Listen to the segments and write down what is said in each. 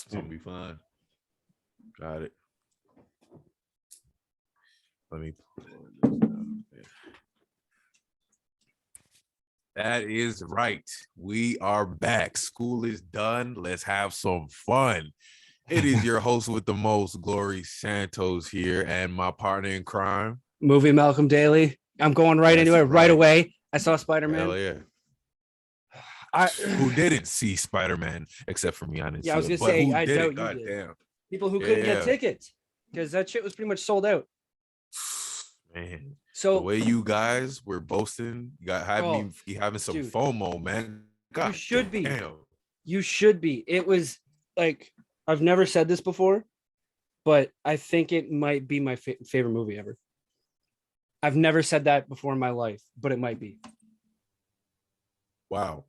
It's gonna be fun. Got it. Let me pull this down. That is right. We are back. School is done. Let's have some fun. It is your host with the most, Glory Santos here, and my partner in crime, Movie Malcolm Daley. I'm going right into it right away. I saw Spider-Man. Hell yeah. Who didn't see Spider-Man except for me? I didn't see I was it, gonna say, I did doubt it? you God did. damn. People who couldn't get tickets because that shit was pretty much sold out. Man, so the way you guys were boasting, you having some dude, FOMO, man. God, you should damn. be. You should be. It was like, I've never said this before, but I think it might be my favorite movie ever. I've never said that before in my life, but it might be. Wow.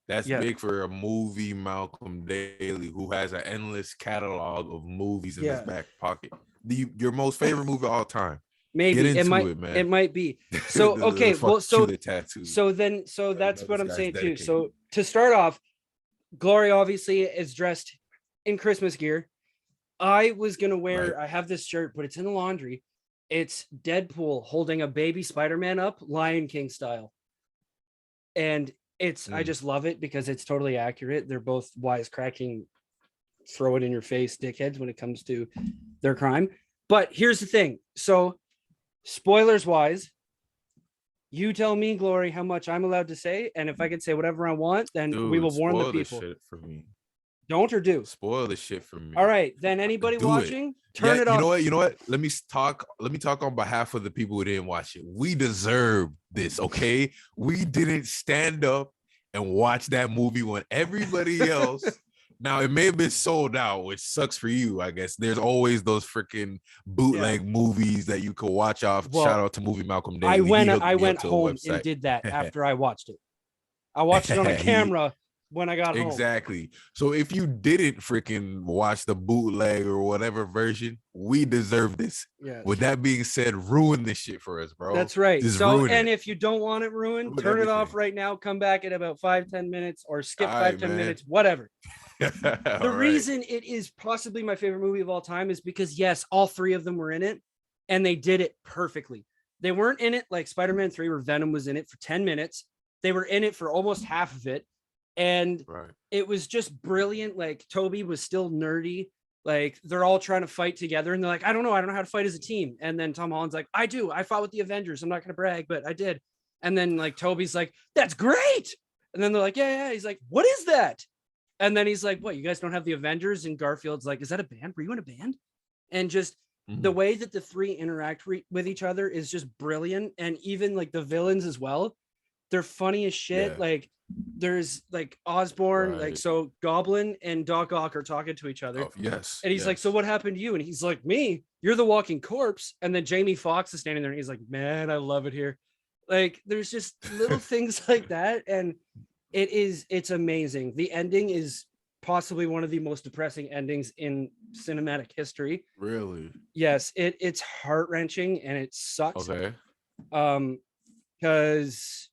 That's big for a movie Malcolm Daley, who has an endless catalog of movies in his back pocket. Your most favorite movie of all time. Maybe Get into it, man. It might be. So okay, so that's what I'm saying dedicated. too. So to start off, Glory obviously is dressed in Christmas gear. I was gonna wear. I have this shirt, but it's in the laundry. It's Deadpool holding a baby Spider-Man up, Lion King style, and it's I just love it because it's totally accurate. They're both wisecracking, throw it in your face dickheads when it comes to their crime. But here's the thing. So spoilers wise, you tell me, Glory, how much I'm allowed to say, and if I can say whatever I want, then we will warn the people. Shit for me. Don't or do. Spoil the shit for me. All right, then anybody watching, turn it off. You know what? Let me talk on behalf of the people who didn't watch it. We deserve this, okay? We didn't stand up and watch that movie when everybody else. Now, it may have been sold out, which sucks for you, I guess. There's always those freaking bootleg movies that you could watch off. Well, shout out to Movie Malcolm Daley. I went home and did that after I watched it. I watched it on a camera when I got home. Exactly. So if you didn't freaking watch the bootleg or whatever version, we deserve this. Yeah. With that being said, ruin this shit for us, bro. That's right. Just so, and if you don't want it ruined, turn everything. It off right now. Come back in about 5-10 minutes or skip 5-10 minutes, whatever. The reason it is possibly my favorite movie of all time is because, yes, all three of them were in it and they did it perfectly. They weren't in it like Spider-Man 3 where Venom was in it for 10 minutes. They were in it for almost half of it. And it was just brilliant. Like Toby was still nerdy. Like they're all trying to fight together and they're like, I don't know how to fight as a team. And then Tom Holland's like, I fought with the Avengers. I'm not going to brag, but I did. And then like Toby's like, that's great. And then they're like, yeah. He's like, what is that? And then he's like, what, you guys don't have the Avengers? And Garfield's like, is that a band? Were you in a band? And just the way that the three interact with each other is just brilliant. And even like the villains as well, they're funny as shit. Yeah. Like there's like Osborn, like so Goblin and Doc Ock are talking to each other. Yes. And he's like, so what happened to you? And he's like, me, you're the walking corpse. And then Jamie Foxx is standing there and he's like, man, I love it here. Like there's just little things like that. And it's amazing. The ending is possibly one of the most depressing endings in cinematic history. Really? Yes, it's heart-wrenching and it sucks. Okay. Because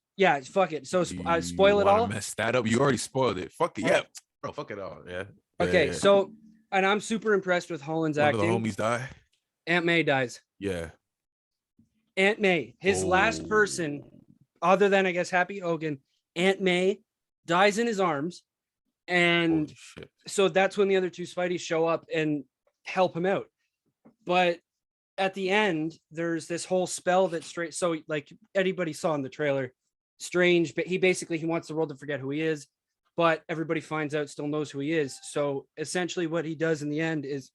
fuck it. So spoil it all. Mess that up. You already spoiled it. Fuck it. Yeah, bro. Fuck it all. Yeah. Okay. So, and I'm super impressed with Holland's acting. One of the homies die. Aunt May dies. Yeah. Aunt May, his last person, other than I guess Happy Hogan, Aunt May dies in his arms, and so that's when the other two Spideys show up and help him out. But at the end, there's this whole spell that's straight. So like anybody saw in the trailer, Strange, but he wants the world to forget who he is, but everybody finds out, still knows who he is. So essentially what he does in the end is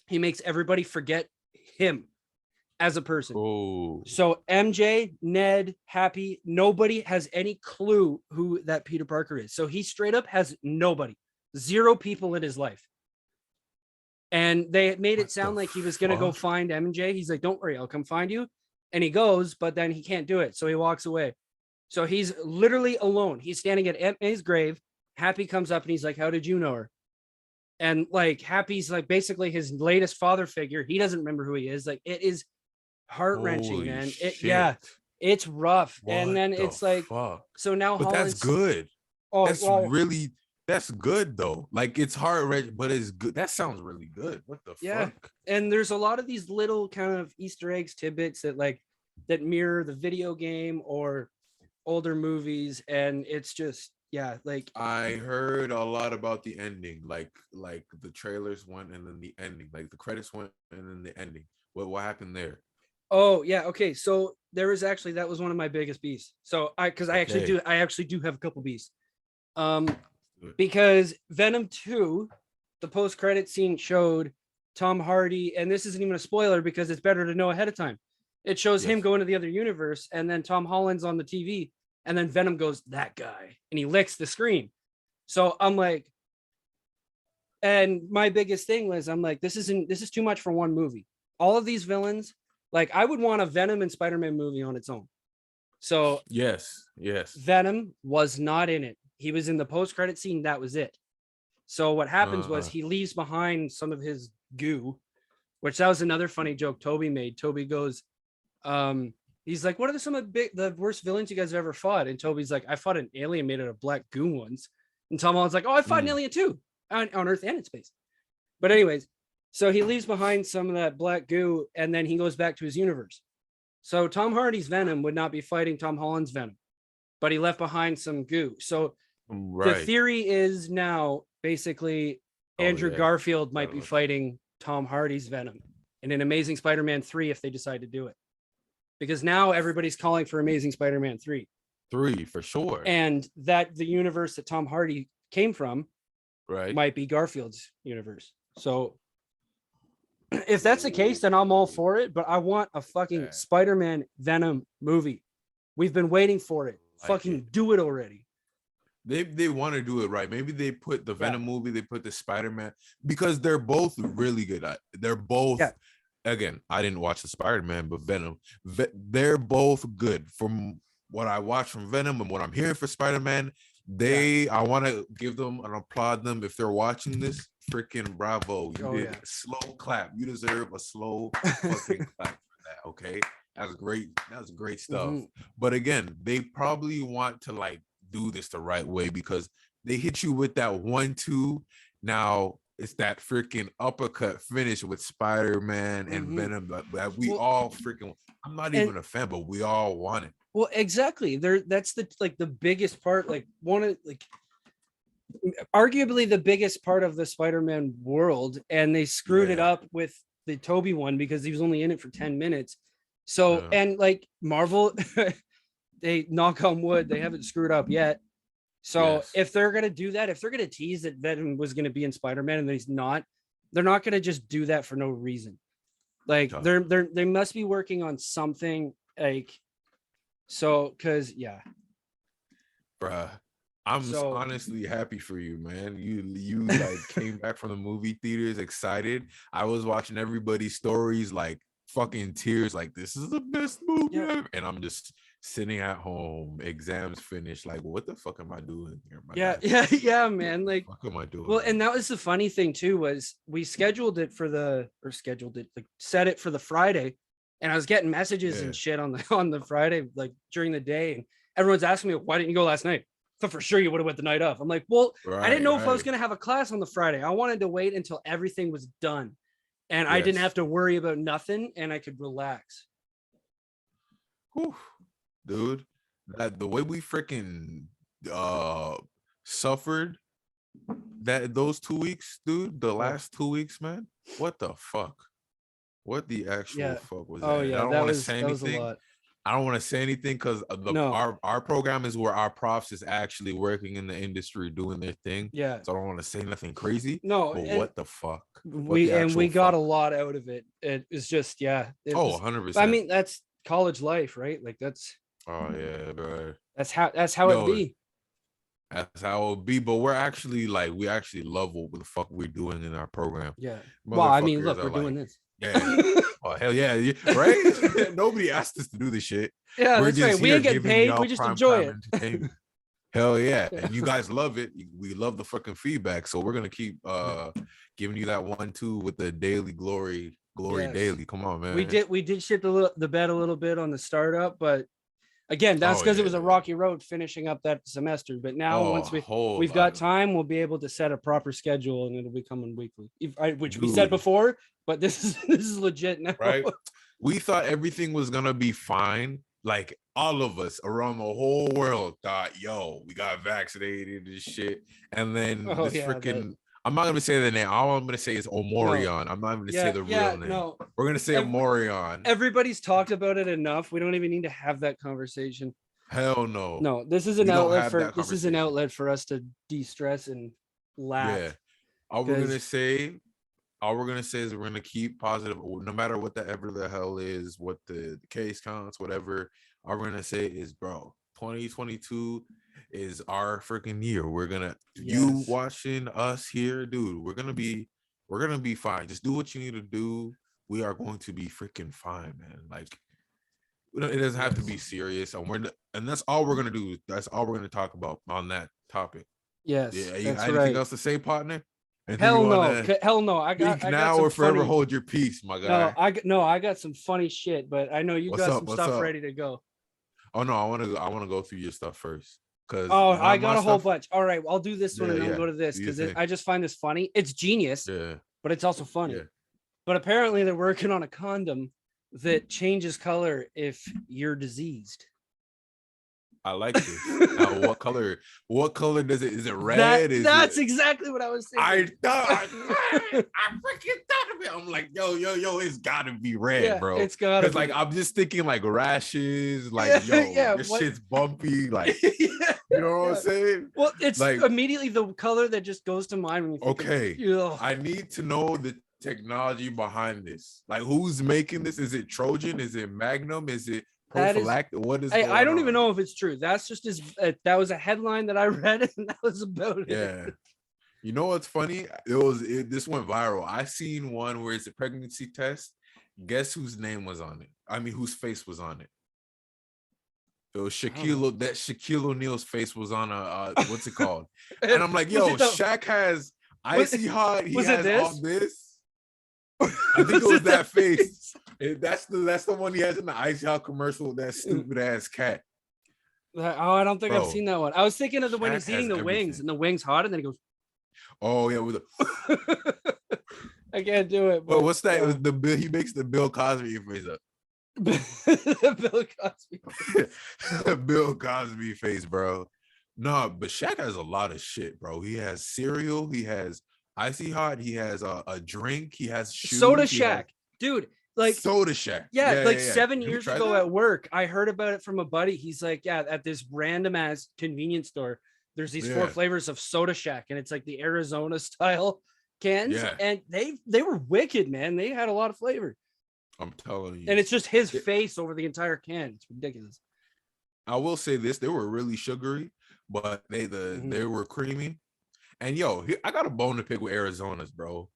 he makes everybody forget him as a person. So MJ, Ned, Happy, nobody has any clue who that Peter Parker is. So he straight up has nobody, 0 people in his life. And they made it sound like he was going to go find MJ. He's like, don't worry, I'll come find you. And he goes, but then he can't do it. So he walks away. So he's literally alone. He's standing at Aunt May's grave. Happy comes up and he's like, how did you know her? And like Happy's like basically his latest father figure. He doesn't remember who he is. Like it is heart-wrenching, man. It's rough. And then it's like, so now but Holland's, that's good. That's really That's good though. Like it's hard, but it's good. That sounds really good. What the fuck? And there's a lot of these little kind of Easter eggs, tidbits that mirror the video game or older movies, and it's just like I heard a lot about the ending, like the trailers went and then the ending, like the credits went and then the ending. What happened there? Oh yeah, okay. So there was actually that was one of my biggest beasts. So I actually do have a couple beasts. Because Venom 2, the post-credit scene showed Tom Hardy, and this isn't even a spoiler because it's better to know ahead of time. It shows him going to the other universe, and then Tom Holland's on the TV, and then Venom goes, "That guy," and he licks the screen. So I'm like, and my biggest thing was, I'm like, this is too much for one movie. All of these villains, like I would want a Venom and Spider-Man movie on its own. So yes, Venom was not in it. He was in the post-credit scene. That was it. So what happens was he leaves behind some of his goo, which that was another funny joke Toby made. Toby goes, he's like, what are some of the worst villains you guys have ever fought? And Toby's like, I fought an alien made out of black goo once. And Tom Holland's like, oh, I fought an alien too on Earth and in space. But anyways, so he leaves behind some of that black goo and then he goes back to his universe. So Tom Hardy's Venom would not be fighting Tom Holland's Venom, but he left behind some goo. So the theory is now basically Andrew Garfield might be fighting Tom Hardy's Venom in an Amazing Spider-Man 3 if they decide to do it. Because now everybody's calling for Amazing Spider-Man 3. 3 for sure. And that the universe that Tom Hardy came from might be Garfield's universe. So if that's the case, then I'm all for it. But I want a fucking Spider-Man Venom movie. We've been waiting for it. Do it already. They want to do it right. Maybe they put the Venom movie, they put the Spider-Man, because they're both really good. They're both, again, I didn't watch the Spider-Man, but Venom, they're both good. From what I watched from Venom and what I'm hearing for Spider-Man, I want to give them and applaud them. If they're watching this, freaking bravo. You did a slow clap. You deserve a slow fucking clap for that, okay? That's great. That's great stuff. But again, they probably want to like do this the right way because they hit you with that 1-2. Now it's that freaking uppercut finish with Spider-Man and Venom that we all freaking, I'm not even a fan, but we all want it. Well, exactly. That's the biggest part, arguably the biggest part of the Spider-Man world, and they screwed it up with the Toby one because he was only in it for 10 minutes. So and like Marvel they, knock on wood, they haven't screwed up yet. So if they're gonna do that, if they're gonna tease that Venom was gonna be in Spider-Man and he's not, they're not gonna just do that for no reason. Like they must be working on something, like, so because bruh, I'm honestly happy for you, man. You like came back from the movie theaters excited. I was watching everybody's stories like fucking tears, like this is the best movie ever. And I'm just sitting at home, exams finished, like what the fuck am I doing here, man, like what am I doing? Well, and that was the funny thing too, was we set it for the Friday, and I was getting messages and shit on the Friday, like during the day, and everyone's asking me, why didn't you go last night? So for sure you would have went the night off. I'm like, well, I didn't know if I was gonna have a class on the Friday. I wanted to wait until everything was done and I didn't have to worry about nothing and I could relax. Whew. Dude, that the way we freaking suffered those 2 weeks, dude, the last 2 weeks, man, what the fuck? What the actual fuck was that? I don't want to say anything. I don't want to say anything because our program is where our profs is actually working in the industry doing their thing. So I don't want to say nothing crazy. But what the fuck? We got a lot out of it. It was just 100%. I mean, that's college life, right? Like that's bro. That's how it be. That's how it be. But we actually love what the fuck we're doing in our program. Well, I mean, look, we're doing this. Oh hell yeah, right? Nobody asked us to do this shit. We're that's right. We ain't get paid. We just enjoy it. Hell yeah, and you guys love it. We love the fucking feedback, so we're gonna keep giving you that 1-2 with the daily glory daily. Come on, man. We did shit the bed a little bit on the startup, but Again, that's Oh because it yeah. was a rocky road finishing up that semester. But now, once Hold we've got on. time, we'll be able to set a proper schedule, and it'll be coming weekly, which we said Dude. before. But this is legit now. Right? We thought everything was gonna be fine. Like all of us around the whole world thought, yo, we got vaccinated and shit. And then this freaking I'm not gonna say the name. All I'm gonna say is Omorion. I'm not even gonna say the real name. No. We're gonna say Omorion. Everybody's talked about it enough. We don't even need to have that conversation. Hell no. No, this is an outlet for us to de-stress and laugh. Yeah. All we're gonna say is we're gonna keep positive, no matter what the hell is, what the case counts, whatever. All we're gonna say is, bro, 2022 is our freaking year. We're gonna you watching us here, dude. We're gonna be fine. Just do what you need to do. We are going to be freaking fine, man. Like, it doesn't have to be serious, and that's all we're gonna do. That's all we're gonna talk about on that topic. Yes. Yeah. You got anything else to say, partner? Hell no. I got now or forever hold your peace, my guy. I got some funny shit, but I know you got some stuff ready to go. Oh no, I want to go through your stuff first. I got a whole bunch. All right, I'll do this one and then we'll go to this because I just find this funny. It's genius, but it's also funny. Yeah. But apparently they're working on a condom that changes color if you're diseased. I like this. Now, what color does it? Is it red? That's exactly what I was saying. I freaking thought of it. I'm like, yo, it's gotta be red, bro. It's gotta be. Like, I'm just thinking like rashes, like this shit's bumpy, like you know what I'm saying? Well, it's like immediately the color that just goes to mind when you think I need to know the technology behind this. Like, who's making this? Is it Trojan? Is it Magnum? Is it prophylactic? What is I don't even know if it's true. That's just that was a headline that I read and that was about it. Yeah. You know what's funny? This went viral. I seen one where it's a pregnancy test. Guess whose name was on it? I mean, whose face was on it? It was Shaquille. That Shaquille O'Neal's face was on a what's it called? And I'm like, yo, Shaq has icy hot. He has all this. I think it was that face. That's the one he has in the icy hot commercial with that stupid ass cat. I don't think I've seen that one. I was thinking of the when he's eating the wings and the wings hot and then he goes, oh yeah, with I can't do it. But what's that? It was he makes the Bill Cosby face up. Bill Cosby. Bill Cosby face, bro. No, but Shaq has a lot of shit, bro. He has cereal. He has icy hot. He has a drink. He has shoes. Soda Shack, dude. Like Soda Shack. Yeah, 7 years ago at work, I heard about it from a buddy. He's like, at this random ass convenience store, there's these 4 flavors of Soda Shack, and it's like the Arizona style cans. Yeah. And they were wicked, man. They had a lot of flavor. I'm telling you. And it's just his face over the entire can. It's ridiculous. I will say this: they were really sugary, but they were creamy. And I got a bone to pick with Arizona's, bro.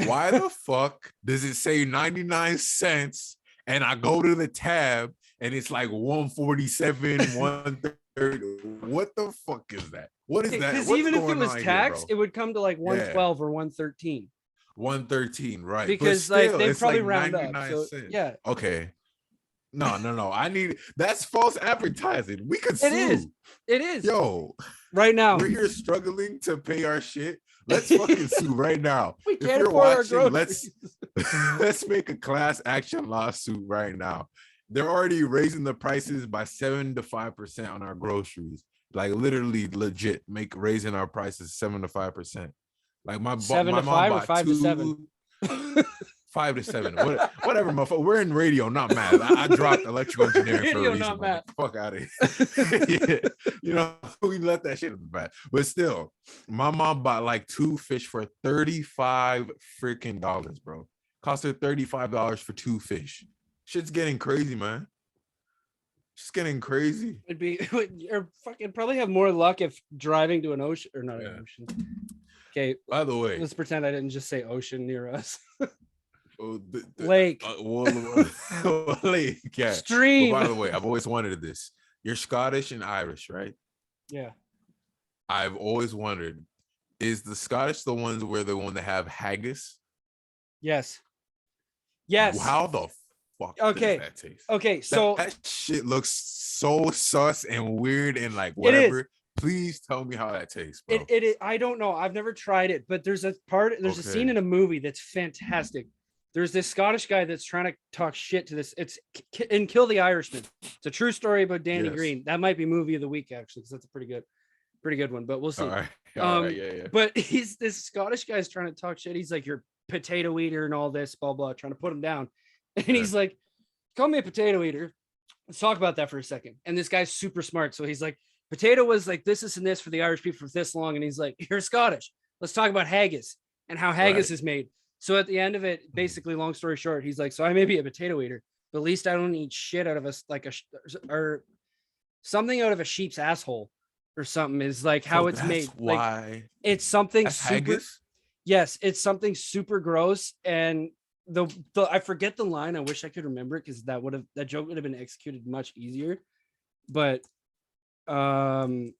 Why the fuck does it say 99 cents and I go to the tab and it's like 147, 130? What the fuck is that? What is that? Because even if it was taxed, it would come to like 112 or 113. 113, right? Because still, they probably round up. So, yeah. Okay. No. That's false advertising. We could sue. It is. Yo, right now we're here struggling to pay our shit. Let's fucking sue right now. We can't afford our let's make a class action lawsuit right now. They're already raising the prices by 7 to 5% on our groceries. Like literally legit raising our prices 7 to 5%. Like my 7 to 5 or 5 to 7. 5 to 7, whatever, motherfucker. We're in radio, not math. I dropped electrical engineering for a reason. Not math. Fuck out of here. Yeah. We left that shit in the back. But still, my mom bought like 2 fish for $35 freaking dollars, bro. Cost her $35 for 2 fish. Shit's getting crazy, man. It's getting crazy. You're fucking probably have more luck if driving to an ocean or not an ocean. Okay. By the way, let's pretend I didn't just say ocean near us. Lake. Lake. Yeah. Stream. But by the way, I've always wanted this. You're Scottish and Irish, right? Yeah. I've always wondered, is the Scottish the one that have haggis? Yes. Yes. How the fuck Okay. does that taste? Okay, so that shit looks so sus and weird and like it is. whatever. Please tell me how that tastes, bro. I don't know. I've never tried it, but there's a scene in a movie that's fantastic. There's this Scottish guy that's trying to talk shit to this. It's in Kill the Irishman. It's a true story about Danny Green. That might be movie of the week actually, because that's a pretty good one. But we'll see. All right, yeah. But this Scottish guy's trying to talk shit. He's like, "You're potato eater and all this, blah blah," trying to put him down. And he's like, "Call me a potato eater. Let's talk about that for a second." And this guy's super smart, so he's like, "Potato was like this and this for the Irish people for this long," and he's like, "You're Scottish. Let's talk about haggis and how haggis is made." So at the end of it, basically, long story short, he's like, "So I may be a potato eater, but at least I don't eat shit out of or something out of a sheep's asshole or something." Is like how it's made. Why like, it's something that's super. haggis? Yes, it's something super gross, and the I forget the line. I wish I could remember it because that joke would have been executed much easier. But no,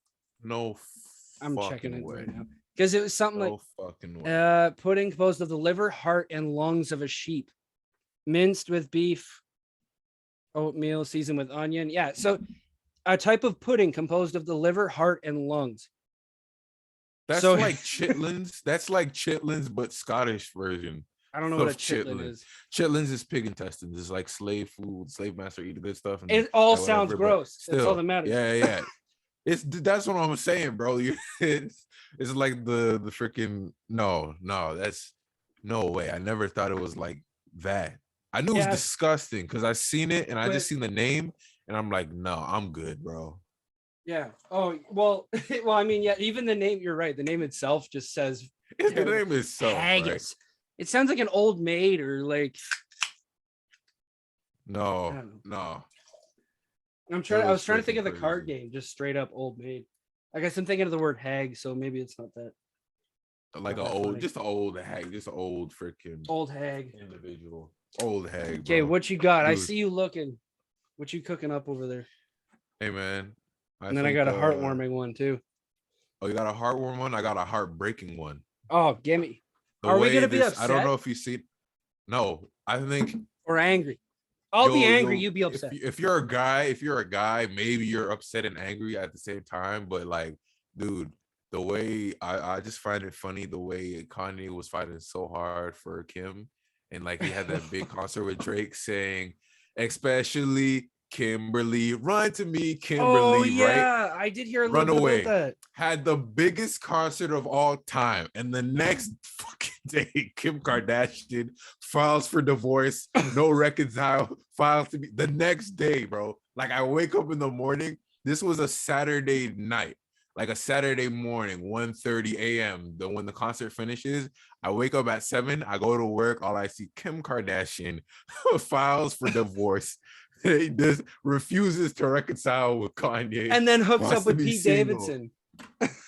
I'm checking it right now because it was something no fucking way. Pudding composed of the liver, heart, and lungs of a sheep, minced with beef, oatmeal, seasoned with onion. Yeah, so a type of pudding composed of the liver, heart, and lungs. That's so, like chitlins. That's like chitlins, but Scottish version. I don't know what a chitlin is. Chitlins is pig intestines. It's like slave food. Slave master eat the good stuff. And it all sounds gross. Still, that's all that matters. Yeah. That's what I'm saying, bro. It's like the freaking no. That's no way. I never thought it was like that. I knew it was disgusting because I seen it and I just seen the name and I'm like, no, I'm good, bro. Yeah. Oh well. Well, I mean, yeah. Even the name. You're right. The name itself just says. The name is so haggis. Right? It sounds like an old maid or like. No. I was trying to think of the card game, just straight up old maid. I guess I'm thinking of the word hag, so maybe it's not that. Like an old, just an old hag, just an old freaking old hag individual. Old hag. Okay, what you got? Dude. I see you looking. What you cooking up over there? Hey man. And then I got a heartwarming one too. Oh, you got a heartwarming one? I got a heartbreaking one. Oh, gimme. Are we gonna be upset? I don't know if you see. No, I think. Or angry. I'll be angry. You be upset. If you're a guy, maybe you're upset and angry at the same time. But like, dude, the way I just find it funny the way Kanye was fighting so hard for Kim, and like he had that big concert with Drake saying, especially Kimberly, run to me, Kimberly. Oh yeah, right? I did hear a Run little away. bit about that. Had the biggest concert of all time, and the next fucking day, Kim Kardashian files for divorce, no reconcile, files to be the next day, bro. Like I wake up in the morning. This was a Saturday night, like a Saturday morning, 1:30 a.m. When the concert finishes, I wake up at 7. I go to work. All I see, Kim Kardashian files for divorce. He just refuses to reconcile with Kanye, and then hooks up with Pete Davidson.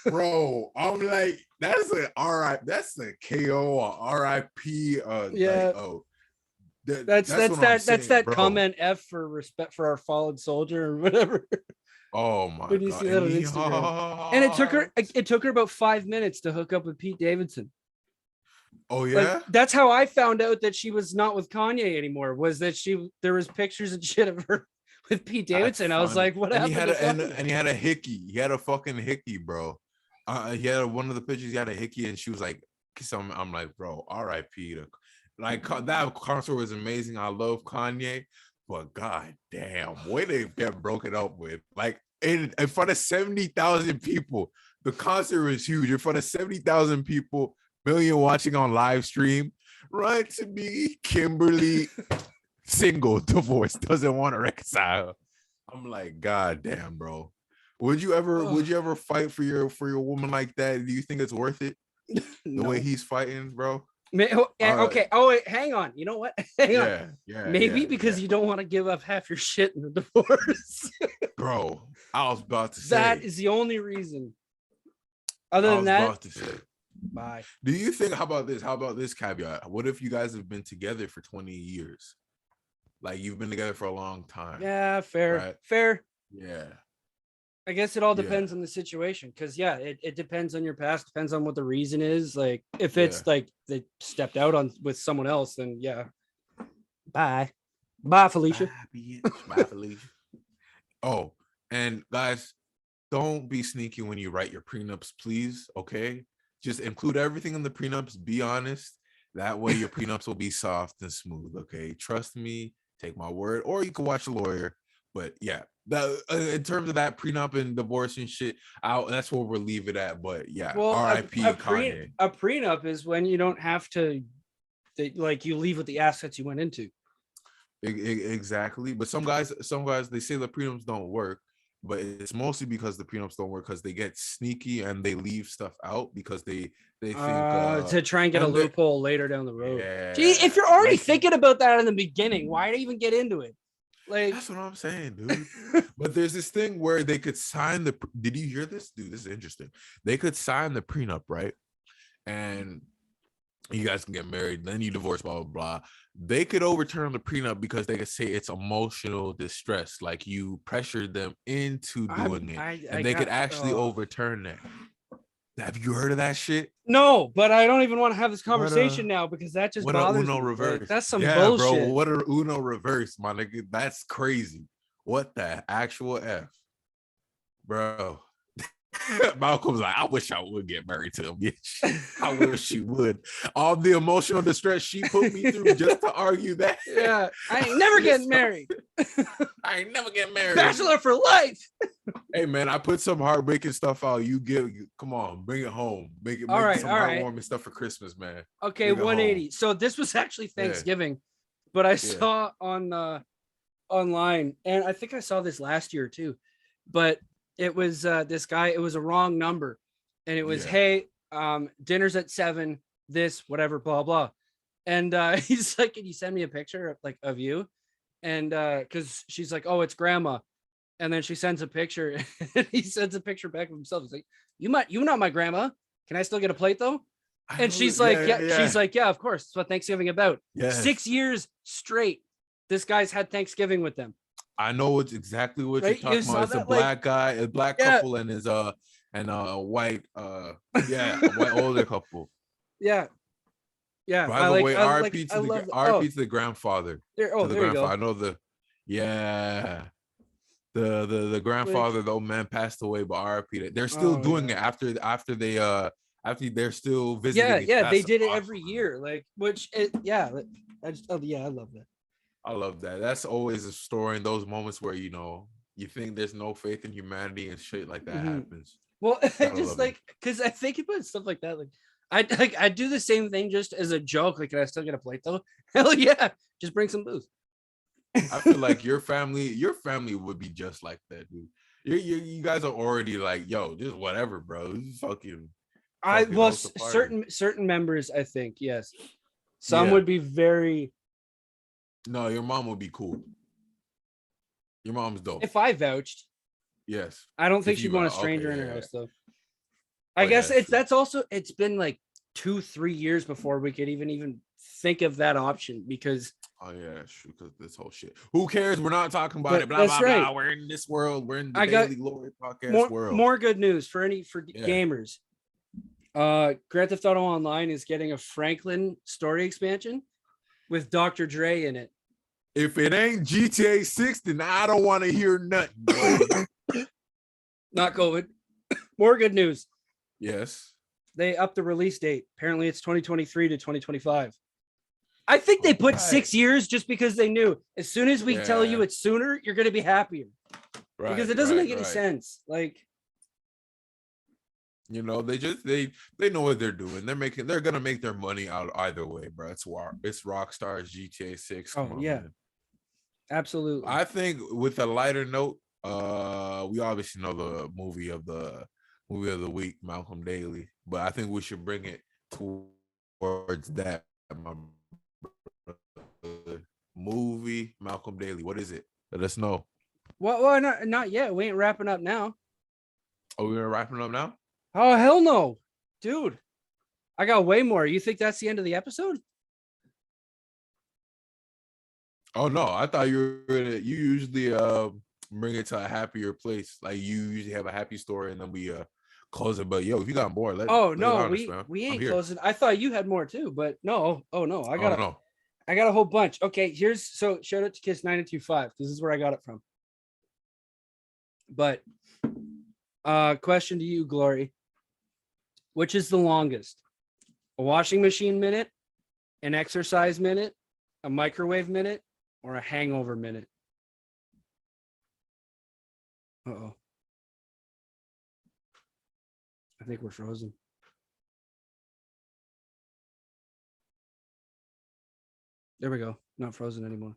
Bro, I'm like, that's a RI, that's a KO or RIP. Yeah, like, oh, that's that bro. Comment F for respect for our fallen soldier or whatever. Oh my God! You see that on Instagram? And it took her about 5 minutes to hook up with Pete Davidson. Oh yeah, like, that's how I found out that she was not with Kanye anymore. Was that there was pictures and shit of her with Pete Davidson? I was like, what happened? And he had a hickey. He had a fucking hickey, bro. He had one of the pictures. He had a hickey, and she was like, I'm like, bro, R.I.P. Like that concert was amazing. I love Kanye, but god damn, way they get broken up with. Like in front of 70,000 people. The concert was huge. In front of 70,000 people. Million watching on live stream. Run to me, Kimberly. Single, divorce, doesn't want to reconcile. I'm like, god damn, bro. Would you ever fight for your woman like that? Do you think it's worth it? The way he's fighting, bro. Okay. Oh, wait, hang on. You know what? Hang on. Yeah. Maybe because you don't want to give up half your shit in the divorce. Bro, I was about to say that is the only reason. Other than that, bye. Do you think? How about this caveat? What if you guys have been together for 20 years? Like you've been together for a long time. Yeah, fair. Right? Fair. Yeah. I guess it all depends on the situation. Cause it depends on your past, depends on what the reason is. Like if it's like they stepped out with someone else, then yeah. Bye. Bye, Felicia. Bye, bitch. Bye, Felicia. Oh, and guys, don't be sneaky when you write your prenups, please. Okay, just include everything in the prenups. Be honest. That way, your prenups will be soft and smooth. Okay, trust me. Take my word, or you can watch a lawyer. But yeah, that in terms of that prenup and divorce and shit, that's where we'll leave it at. But yeah, Well, R.I.P. Kanye. a prenup is when you don't have to, like, you leave with the assets you went into. Exactly. But some guys, they say the prenups don't work, but it's mostly because the prenups don't work because they get sneaky and they leave stuff out because they think to try and get a loophole later down the road. Yeah. Gee, if you're already thinking about that in the beginning, why even get into it? Like, that's what I'm saying, dude. But there's this thing where they could sign the. Did you hear this, dude? This is interesting. They could sign the prenup, right? And you guys can get married, then you divorce, blah, blah, blah. They could overturn the prenup because they could say it's emotional distress, like you pressured them into doing it. And they could actually overturn that. Have you heard of that shit? No, but I don't even want to have this conversation now because that just bothers Uno me. reverse. Like, that's some bullshit. Bro, what a Uno reverse, my nigga. That's crazy. What the actual F? Bro. Malcolm's like, I wish I would get married to him, bitch. I wish she would. All the emotional distress she put me through just to argue that. Yeah, I ain't never getting married. I ain't never getting married. Bachelor for life. Hey man, I put some heartbreaking stuff out. Come on, bring it home. Make some heartwarming stuff for Christmas, man. Okay, 180. So this was actually Thanksgiving, but I saw on online, and I think I saw this last year too, but it was this guy, it was a wrong number, and it was, hey, dinner's at 7, this, whatever, blah, blah. And he's like, can you send me a picture of you? And because she's like, oh, it's grandma. And then she sends a picture, and he sends a picture back of himself. He's like, you're not my grandma. Can I still get a plate though? And she's like, she's like, yeah, of course. That's what Thanksgiving about. Yes. 6 years straight, this guy's had Thanksgiving with them. I know it's exactly what you're talking about. It's a black guy, a black couple, and his a white white older couple. Yeah. Yeah. By the way, RIP to the grandfather. There you go. I know the the grandfather, the old man passed away, but RIP. They're still doing it after they're still visiting. Yeah, they did it every year. Like, I love that. I love that. That's always a story in those moments where, you know, you think there's no faith in humanity and shit like that happens. Well, just like, because I think about stuff like that. Like, I do the same thing just as a joke. Like, can I still get a plate though? Hell yeah. Just bring some booze. I feel like your family would be just like that, dude. You guys are already like, yo, just whatever, bro. Just fucking certain members, I think, yes. Some would be very. No, your mom would be cool. Your mom's dope. If I vouched. Yes. I don't think she'd want a stranger in her house though. I guess it's been like 2-3 years before we could even think of that option because. Oh yeah, because this whole shit. Who cares? We're not talking about it. Blah blah blah. We're in this world. We're in the Daily Glory podcast world. More good news for gamers. Grand Theft Auto Online is getting a Franklin story expansion with Dr. Dre in it. If it ain't GTA 6, then I don't want to hear nothing. Not COVID. More good news. Yes. They upped the release date. Apparently it's 2023 to 2025. I think they put 6 years just because they knew as soon as we tell you it's sooner, you're going to be happier. Right, because it doesn't make any sense. Like, you know, they know what they're doing. They're gonna make their money out either way, bro. It's Rockstar's GTA 6. Oh yeah, man. Absolutely. I think with a lighter note, we obviously know the movie of the week, Malcolm Daley, but I think we should bring it towards that. Movie Malcolm Daley. What is it? Let us know. Well, not yet. We ain't wrapping up now. Oh, we're wrapping up now? Oh, hell no, dude. I got way more. You think that's the end of the episode? Oh no, I thought you usually bring it to a happier place. Like you usually have a happy story and then we close it. But yo, if you got more, we ain't closing. I thought you had more too, but no. Oh no, I got I got a whole bunch. Okay, so shout out to Kiss 925. This is where I got it from. But question to you, Glory. Which is the longest? A washing machine minute, an exercise minute, a microwave minute, or a hangover minute? Uh-oh. I think we're frozen. There we go. Not frozen anymore.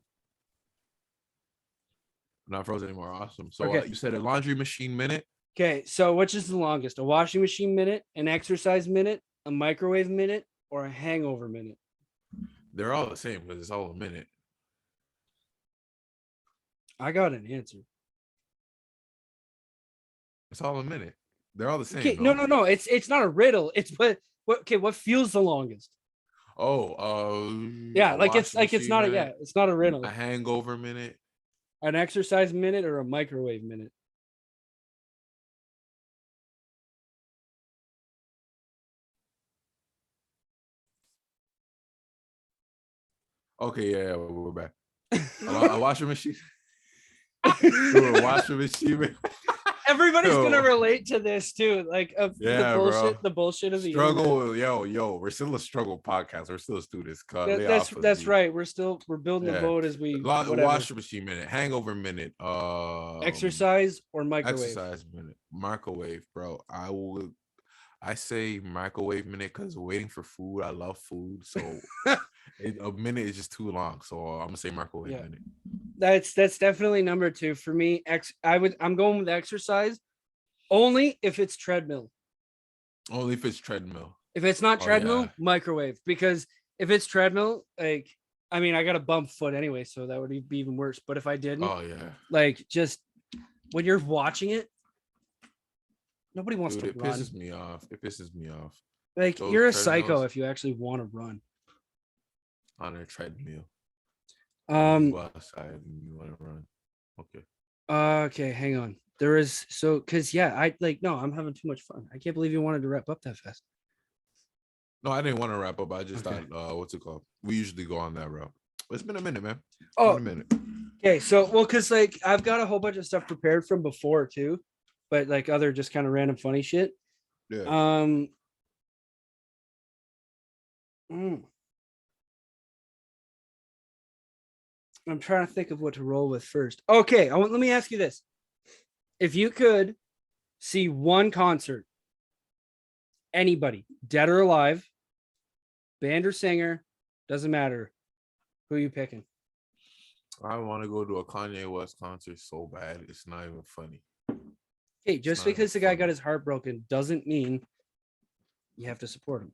Not frozen anymore. Awesome. So Okay. You said a laundry machine minute. Okay, so which is the longest? A washing machine minute, an exercise minute, a microwave minute, or a hangover minute? They're all the same because it's all a minute. I got an answer. It's all a minute. They're all the same. Okay, no. It's not a riddle. It's what feels the longest? Yeah, it's not minute, it's not a riddle. A hangover minute. An exercise minute or a microwave minute? Okay, yeah, we're back. A washing machine. A washing machine. Everybody's gonna relate to this too, like the bullshit of the struggle. Yo, we're still a struggle podcast. We're still students. That's right. We're building the boat as we. Washing machine minute, hangover minute, exercise or microwave. Exercise minute, microwave, bro. I say microwave minute because waiting for food. I love food, so a minute is just too long. So I'm gonna say microwave minute. That's definitely number 2 for me. I'm going with exercise only if it's treadmill. Only if it's treadmill. If it's not treadmill, microwave. Because if it's treadmill, like, I mean, I got a bump foot anyway, so that would be even worse. But if I didn't, like, just when you're watching it, nobody wants to run. It pisses me off. Like, you're a psycho if you actually want to run on a treadmill. Go outside and you want to run. Okay. Okay, hang on. I'm having too much fun. I can't believe you wanted to wrap up that fast. No, I didn't want to wrap up. I just thought, what's it called? We usually go on that route. It's been a minute, man. A minute. Okay, so because like I've got a whole bunch of stuff prepared from before too, but like other just kind of random funny shit. Yeah. I'm trying to think of what to roll with first. Okay, let me ask you this. If you could see one concert, anybody, dead or alive, band or singer, doesn't matter, who are you picking? I want to go to a Kanye West concert so bad, it's not even funny. Hey, just because the guy got his heart broken doesn't mean you have to support him.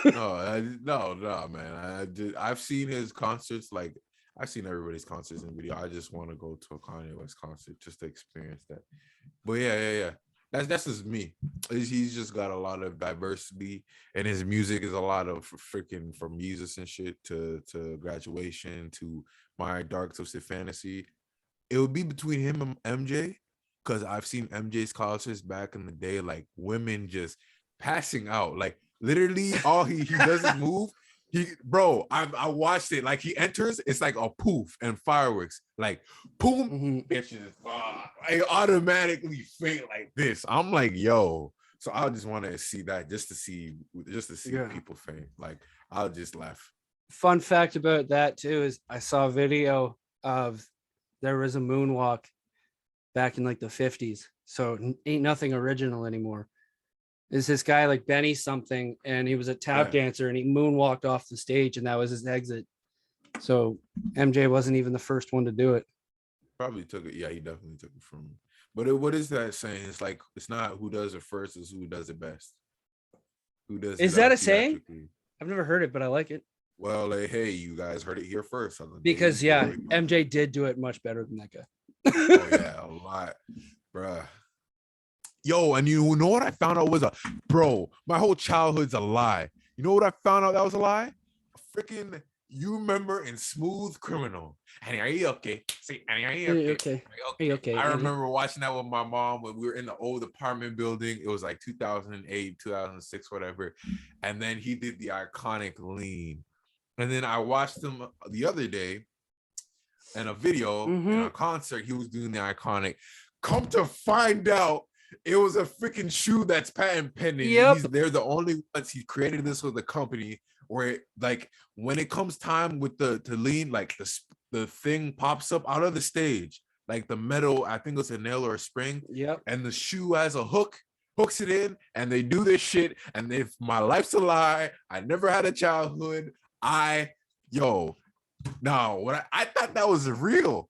No, man. I've seen his concerts, like, I've seen everybody's concerts in video. I just want to go to a Kanye West concert just to experience that. But yeah. That's just me. He's just got a lot of diversity, and his music is a lot of freaking from Jesus and shit to Graduation to My Dark Twisted Fantasy. It would be between him and MJ, because I've seen MJ's concerts back in the day, like women just passing out, like literally all he does is move. I watched it. Like he enters, it's like a poof and fireworks, like boom, bitches. I automatically faint like this. I'm like, yo. So I just want to see that, just to see people faint. Like I'll just laugh. Fun fact about that too is I saw a video of there was a moonwalk back in like the 50s. So ain't nothing original anymore. Is this guy like Benny something, and he was a tap dancer, and he moonwalked off the stage, and that was his exit. So MJ wasn't even the first one to do it. Probably took it. Yeah, he definitely took it from me. But what is that saying? It's like, it's not who does it first, it's who does it best. Who does it? Is that a saying? I've never heard it, but I like it. Well, like, hey, you guys heard it here first. Because MJ did do it much better than that guy. Oh yeah, a lot, bruh. Yo, and you know what I found out was my whole childhood's a lie. You know what I found out that was a lie? Freaking, you remember in Smooth Criminal? Annie, are you okay? Say, Annie, are you okay? Are you okay? I remember watching that with my mom when we were in the old apartment building. It was like 2008, 2006, whatever. And then he did the iconic lean. And then I watched him the other day in a video in a concert. He was doing the iconic. Come to find out, it was a freaking shoe that's patent pending. Yep. They're the only ones. He created this with a company where, like, when it comes time with to lean, like the thing pops up out of the stage, like the metal, I think it's a nail or a spring. Yep. And the shoe has a hook, hooks it in, and they do this shit. And if my life's a lie, I never had a childhood. No, what I thought that was real.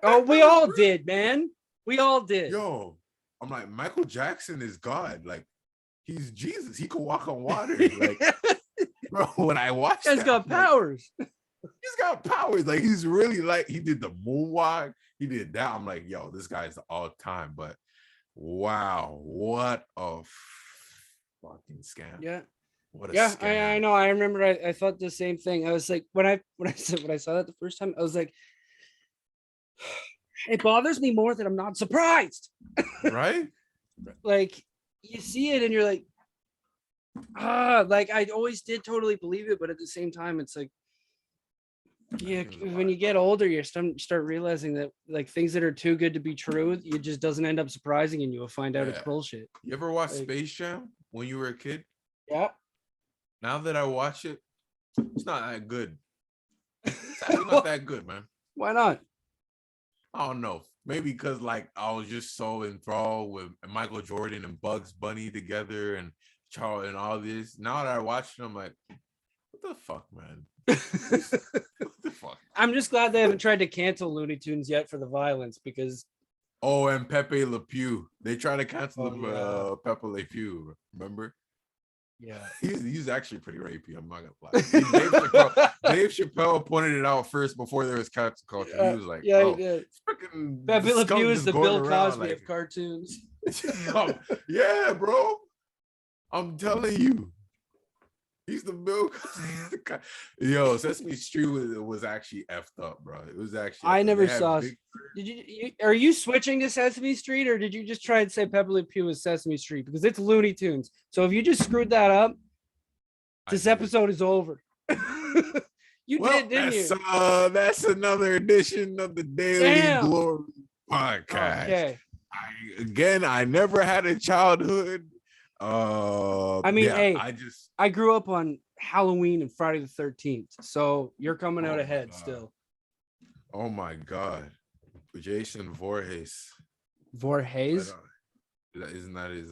Oh, we all did, man. We all did. Yo, I'm like, Michael Jackson is God. Like, he's Jesus. He could walk on water. Like, bro, when I watched He's got powers. Like, he's got powers. Like, he's really like, he did the moonwalk. He did that. I'm like, yo, this guy's the all time. But wow, what a fucking scam. Yeah. What a scam. I know. I remember I thought the same thing. I was like, when I saw that the first time, I was like, it bothers me more that I'm not surprised. Right? Like, you see it and you're like, like I always did totally believe it, but at the same time, it's like, yeah, when you get older, you start realizing that like things that are too good to be true, it just doesn't end up surprising, and you'll find out it's bullshit. You ever watch Space Jam when you were a kid? Yeah. Now that I watch it, it's not that good. It's actually not that good, man. Why not? I don't know. Maybe because like I was just so enthralled with Michael Jordan and Bugs Bunny together and Charles and all this. Now that I watch it, I'm like, what the fuck, man? What the fuck? I'm just glad they haven't tried to cancel Looney Tunes yet for the violence, because and Pepe Le Pew. They try to cancel Pepe Le Pew, remember? Yeah. He's actually pretty rapey, I'm not gonna lie. Dave Chappelle pointed it out first before there was cancel culture. He was like, he did. Pepe Le Pew is the Bill Cosby of cartoons. Yeah, bro. I'm telling you. He's the Bill Cosby. Yo, Sesame Street was actually effed up, bro. It was actually. I never saw. Did you? Are you switching to Sesame Street, or did you just try and say Pepe Le Pew is Sesame Street? Because it's Looney Tunes. So if you just screwed that up, this episode is over. You did, didn't you? That's another edition of the Daily Glory podcast. Okay. I never had a childhood. I mean, I grew up on Halloween and Friday the 13th, so you're coming out ahead still. Oh my god, Jason Voorhees. Voorhees? Isn't that his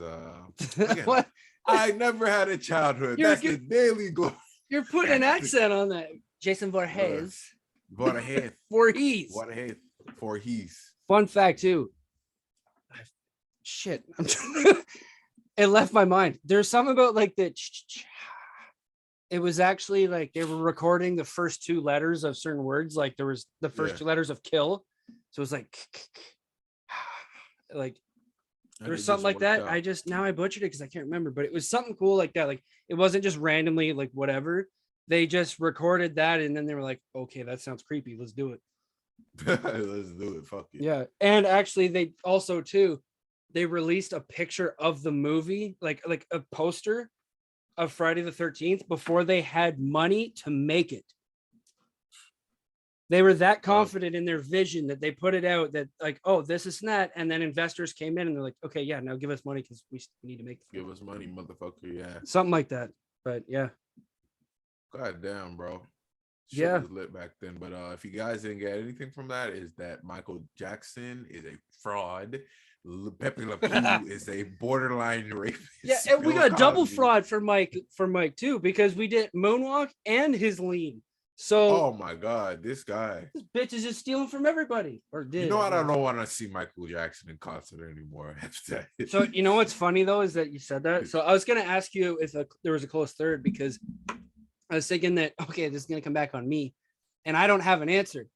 what? I never had a childhood. That's the Daily Glory. You're putting an accent on that. Jason Voorhees. Voorhees. Fun fact too. Shit. It left my mind. There's something about like the. It was actually like they were recording the first two letters of certain words. Like there was the first two letters of kill. So it was like there's something like that. I butchered it because I can't remember, but it was something cool like that. Like it wasn't just randomly like whatever. They just recorded that and then they were like, okay, that sounds creepy. Let's do it. Let's do it. Fuck it. Yeah. And actually they also too. They released a picture of the movie, like a poster of Friday the 13th before they had money to make it. They were that confident in their vision that they put it out that like, oh, this is that. And then investors came in and they're like, okay, yeah, now give us money because we need to make it. Give us money, motherfucker. Yeah. Something like that. But yeah. God damn, bro. Shit was lit back then. But if you guys didn't get anything from that, is that Michael Jackson is a fraud. Pepe Le Pew is a borderline rapist. Yeah, and we got double fraud for Mike too, because we did Moonwalk and his lean. So oh my god, this guy, this bitch is just stealing from everybody, or did. You know, I don't want to see Michael Jackson in concert anymore. So you know what's funny though is that you said that. So I was gonna ask you if there was a close third, because I was thinking that okay, this is gonna come back on me, and I don't have an answer.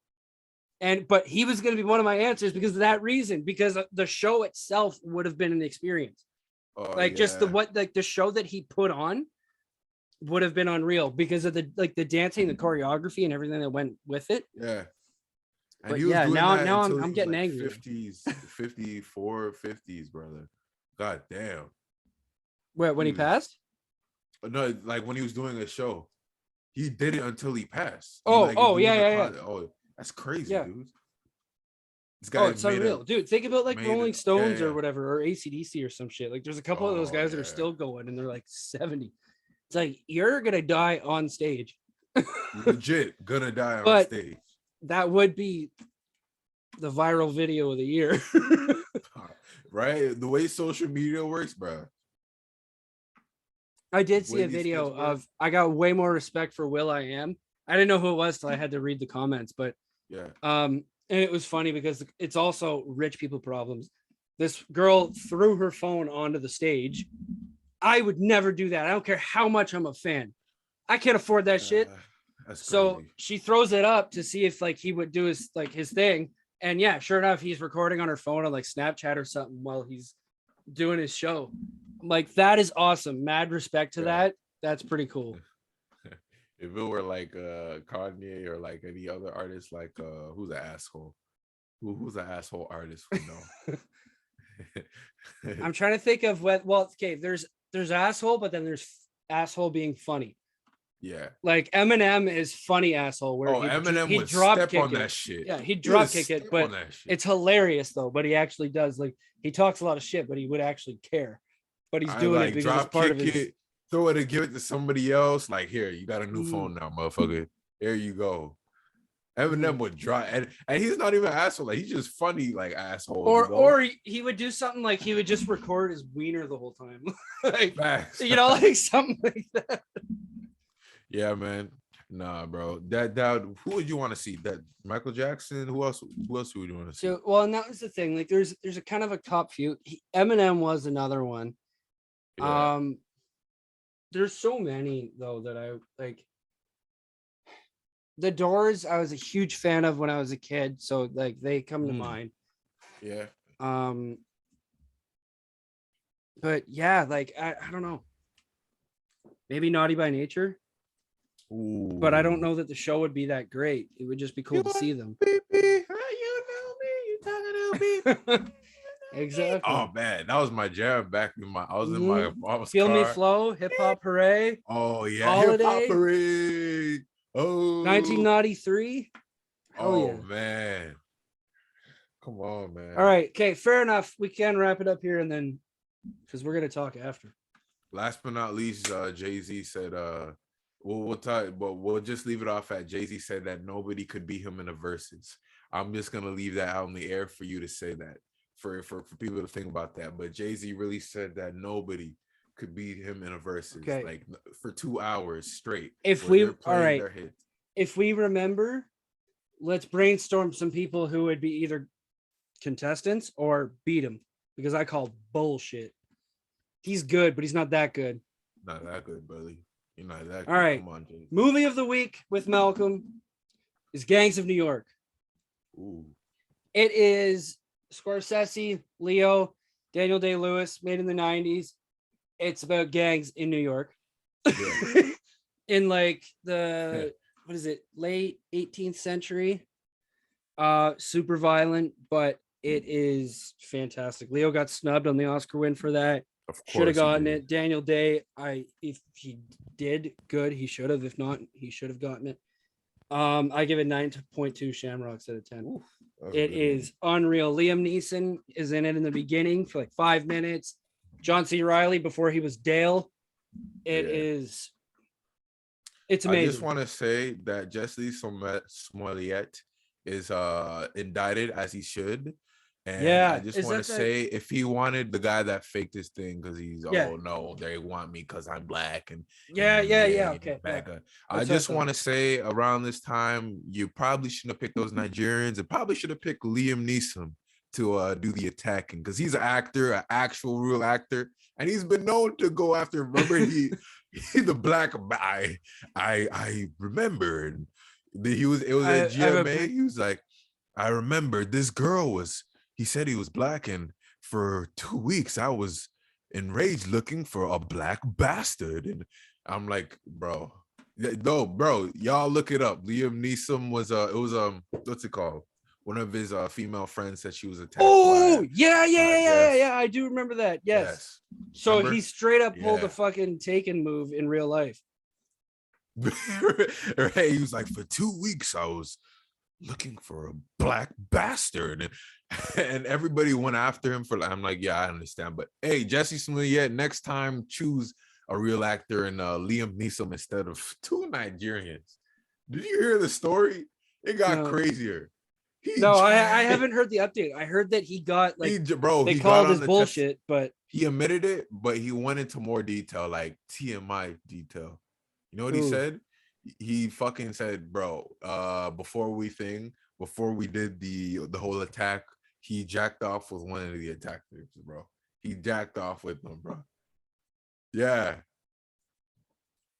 But he was going to be one of my answers because of that reason, because the show itself would have been an experience. Just the show that he put on would have been unreal because of the dancing, the choreography and everything that went with it. Yeah. And but yeah, now I'm getting like angry. 54, 50s, brother. God damn. Where, when he passed? No, like when he was doing a show. he did it until he passed. Yeah. Oh, that's crazy, Yeah. dude. This guy It's unreal, dude. Think about like Rolling Stones or whatever, or AC/DC or some shit. Like, there's a couple of those guys that are still going, and they're like 70. It's like, you're gonna die on stage. Legit gonna die on stage. That would be the viral video of the year. Right? The way social media works, bro. I did see a video of, I got way more respect for will.i.am. I didn't know who it was till I had to read the comments, but and it was funny because it's also rich people problems. This girl threw her phone onto the stage. I would never do that. I don't care how much I'm a fan. I can't afford that shit. So she throws it up to see if like he would do his thing. And yeah, sure enough, he's recording on her phone on like Snapchat or something while he's doing his show. Like, that is awesome. Mad respect to that. That's pretty cool. If it were like Kanye or like any other artist, like who's an asshole? Who's an asshole artist we know? I'm trying to think of what. Well, okay, there's asshole, but then there's asshole being funny. Yeah, like Eminem is funny asshole. Where Eminem would drop step kick on it. that shit. Yeah, he'd drop kick it, but it's hilarious though. But he actually does, like, he talks a lot of shit, but he would actually care. But he's doing it because it's part of his. Throw it and give it to somebody else. Like, here, you got a new phone now, motherfucker. Here you go. Eminem would drop, and he's not even an asshole. Like, he's just funny, like, asshole. Or he would do something like he would just record his wiener the whole time, like, facts. like something like that. Yeah, man. Nah, bro. That who would you want to see? That Michael Jackson? Who else would you want to see? So, well, and that was the thing. Like, there's a kind of a top few. Eminem was another one. Yeah. There's so many though that I like. The Doors, I was a huge fan of when I was a kid, so like they come to mind. Yeah. But yeah, like I don't know. Maybe Naughty by Nature. Ooh. But I don't know that the show would be that great. It would just be cool to see them. You know me, you talking to me. Exactly. Oh man, that was my jam back in my. I was in my mom's Feel car. Me Flow, Hip Hop Hooray. Oh yeah, Holiday. Hip Hop Hooray. Oh, 1993. Oh man, come on, man. All right, okay, fair enough. We can wrap it up here, and then because we're gonna talk after. Last but not least, Jay-Z said, we'll talk, but we'll just leave it off at Jay-Z said that nobody could beat him in the verses. I'm just gonna leave that out in the air for you to say that. For people to think about that, but Jay-Z really said that nobody could beat him in a versus, like for 2 hours straight. If we remember, let's brainstorm some people who would be either contestants or beat him, because I call bullshit. He's good, but he's not that good. Not that good, buddy. You're not that good. All right. Come on, Jay-Z. Movie of the week with Malcolm is Gangs of New York. Ooh. It is Scorsese, Leo, Daniel Day-Lewis, made in the 90s. It's about gangs in New York. Yeah. In like the what is it, late 18th century. Super violent, but it is fantastic. Leo got snubbed on the Oscar win for that. Should have gotten it. Daniel Day, if he did good, he should have. If not, he should have gotten it. I give it 9.2 Shamrocks out of 10. Ooh, it is unreal. Liam Neeson is in it in the beginning for like 5 minutes. John C. Reilly before he was Dale. It's amazing. I just want to say that Jesse Smollett is indicted as he should. And I just want to say, if he wanted the guy that faked his thing because he's no, they want me because I'm black and okay. I just want to say, around this time, you probably shouldn't have picked those Nigerians, and probably should have picked Liam Neeson to do the attacking, because he's an actor, an actual real actor, and he's been known to go after. Remember, he the black I remembered it was at GMA. He was like, I remember this girl was. He said he was black, and for 2 weeks I was enraged looking for a black bastard. And I'm like, bro, y'all look it up. Liam Neeson was what's it called? One of his female friends said she was attacked. Oh, yeah. I do remember that. Yes. So remember? He straight up pulled a fucking Taken move in real life. Right? He was like, for 2 weeks, I was looking for a black bastard. And everybody went after him for, I'm like, yeah, I understand. But hey, Jesse Smollett, next time choose a real actor and Liam Neeson instead of two Nigerians. Did you hear the story? It got crazier. I haven't heard the update. I heard that he got like, he called got his bullshit, but he admitted it, but he went into more detail, like TMI detail. You know what he said? He fucking said, bro, before we did the whole attack, he jacked off with one of the attackers, bro. He jacked off with them, bro. Yeah.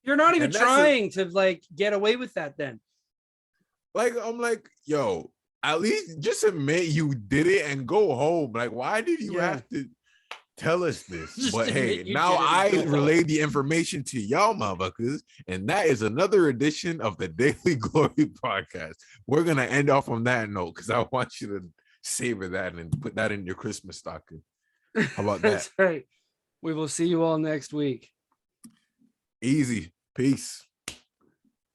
You're not even trying to like get away with that then. Like, I'm like, yo, at least just admit you did it and go home. Like, why did you have to tell us this? But hey, now I relay the information to y'all motherfuckers, and that is another edition of the Daily Glory podcast. We're gonna end off on that note because I want you to savor that and put that in your Christmas stocking. How about that? That's right. We will see you all next week. Easy. Peace.